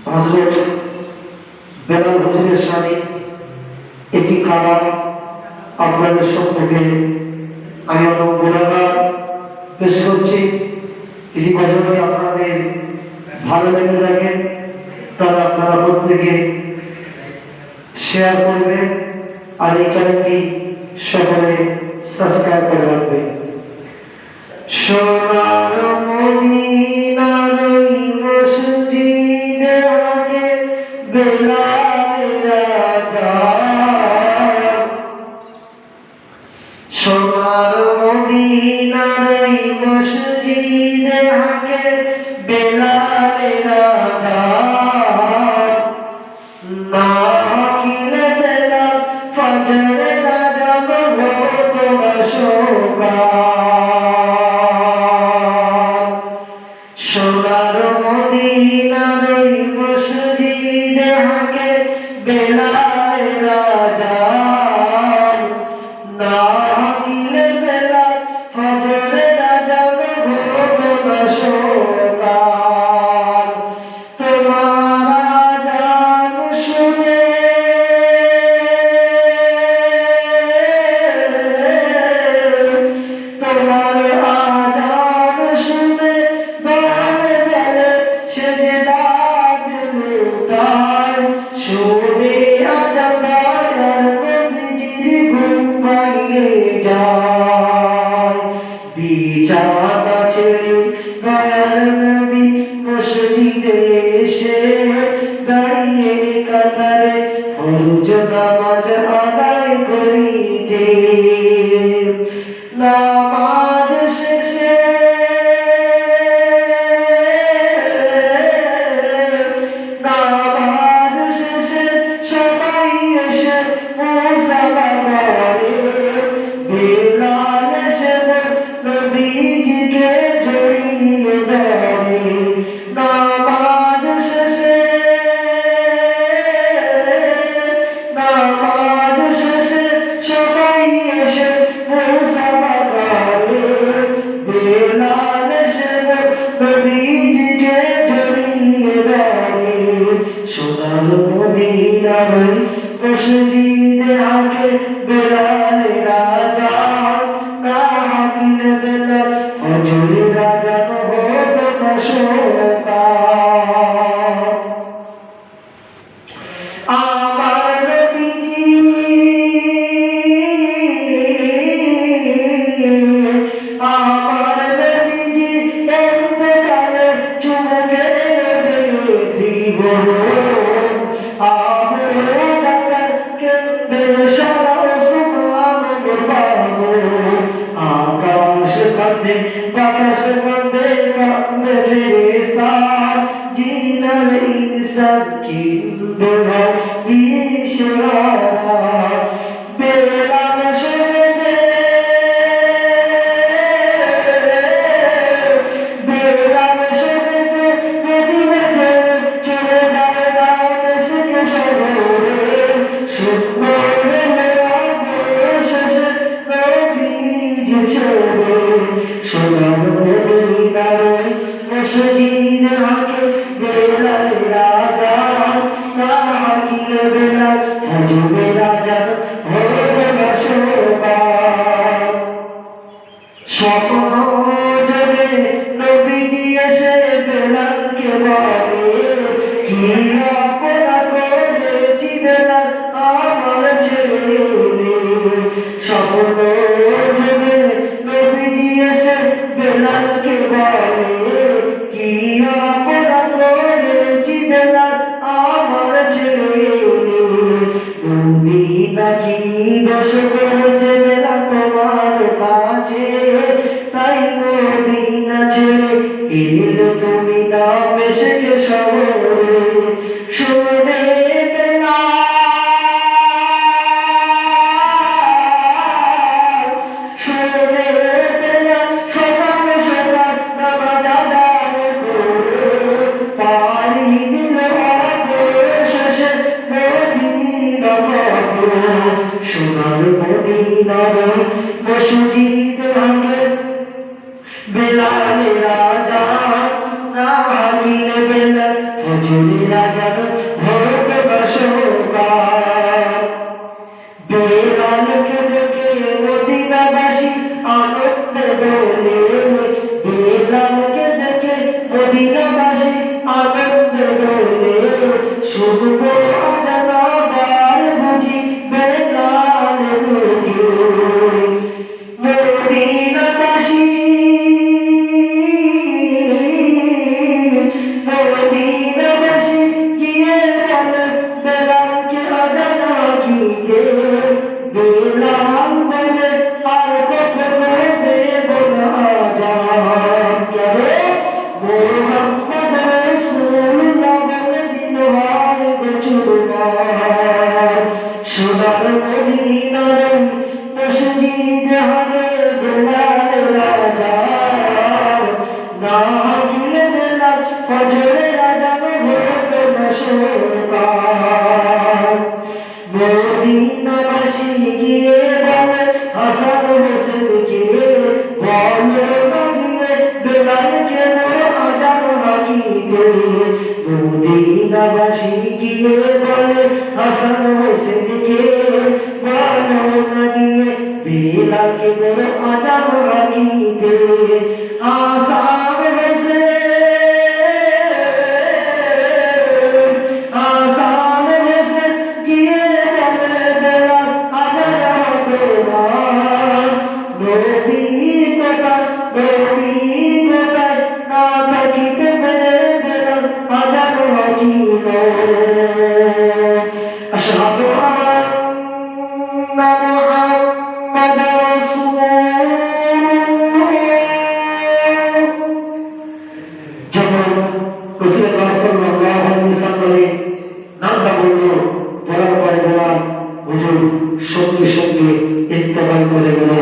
হযরত বেলাল হুজুরের সামনে একটি কালাম আপনাদের সম্মুখে আমি গুণাগার পেশ করছি। যদি কথাগুলি আপনাদের ভালো লেগে থাকে তাহলে আপনারা প্রত্যেকে শেয়ার করবেন আর এই চ্যানেলটি সকলে সাবস্ক্রাইব করে রাখবেন। সোনার মদিনার ওই মসজিদে আগে বেলাল রাজা, সোনার মদিনার ওই মসজিদে আগে বেলাল রাজা, না কিলে বেলাল ফজরে রাজা হতো না সকাল। সোনার মদিনার ওই মসজিদে আগে বেলাল রাজা, না কিলে বেলাল ফজরে রাজা হতো না সকাল। তোমার আযান শুনে তোমার আযান শুনে দলে দলে সেজদায় লুটায়, শুনে আযান দয়ার নবীজির ঘুম ভাঙিয়ে যায়। বিছানা ছেড়ে দয়ার নবী মসজিদে এসে দাঁড়িয়ে কাতারে ফরজ নামাজ আদায় করিতে। নামাজ শেষে নামাজ শেষে সবাই এসে মুসাফা করে। বেলাল এসে নবীজিকে জড়িয়ে ধরে। নামাজ শেষে নামাজ শেষে সবাই এসে মুসাফা করে। বেলাল এসে নবীজিকে জড়িয়ে ধরে। সোনার মদিনার ওই মসজিদে আগে বেলাল রাজা, না কিলে বেলাল ফজরে রাজা হতো না সকাল। আমার নবীজি আমার নবীজি ইন্তেকালে চুমকে ত্রিভুবন। আবু বকর কেঁদে সারা ওসমান পাগল। আকাশ কাঁদে বাতাস কাঁদে কাঁদে ফেরেশতা, জিনার ইনসান কিনবে ইশারা। বেলাল শুনে বেলাল শুনে মদিনা ছেড়ে চলে যায় দামেস্ক শহরে। শুকনো শেষে নবীজি ছেড়ে। সোনার মদিনার ওই মসজিদে আগে বেলাল রাজা, না কিলে বেলাল ফজরে রাজা হতো না সকাল। স্বপ্ন যোগে নবীজি এসে বেলালকে বলে, কি অপরাধ করেছি বেলাল আমার ছেলে। স্বপ্ন যোগে নবীজি এসে বেলালকে বলে, কি অপরাধ করেছি বেলাল আমার ছেলে। নদী নাকি দোষ করেছে বেলাল তোমার কাছে, তাই মদিনা ছেড়ে এলে তুমি দামেস্ক শহরে। শুনে বেলাল শুনে বেলাল সকাল সকাল নামাজ আদায় করে পাড়ি দিল অবশেষে মদিনা নগর। সোনার মদিনার মসজিদে আগে বেলাল রাজা, না কিলে বেলাল ফজরে রাজা মদিনাবাসী আনন্দে দোলে শুনবো আজান আবার বুঝি বেলাল মুখে মদিনাবাসী মদিনাবাসী গিয়ে বলে বেলালকে আজান দিতে বেলাল বলে আর কখনো দেব না আজান কেন মোহাম্মদ রাসূলুল্লাহ বলে দিন হয় গচুরবার সোনার মদিনার মসজিদ হবে বেলাল আজান না দিলে বেলাল ফজরের আজান হতো না শোরবার মদিনাবাসী গিয়ে বলে হাসান হোসেনকে বলো না গিয়ে বেলালকে মোর আজান হাকিতে মদিনাবাসী গিয়ে বলে হাসান হোসেনকে বলো না গিয়ে বেলালকে মোর আজান হাকিতে হাসান হোসেন হাসান হোসেন গিয়ে বলে বেলাল আজান হবে না নবীর কোথায় না থাকিতে পেরে বেলাল আজান হইল আশহাদু আন্না মুহাম্মাদার রাসূলুল্লাহ যখন রাসূলুল্লাহ সাল্লাল্লাহু আলাইহি ওয়াসাল্লামের নামটা বলল বলার পরে বেলাল হুজুর সঙ্গে সঙ্গে ইন্তেকাল করে গেল।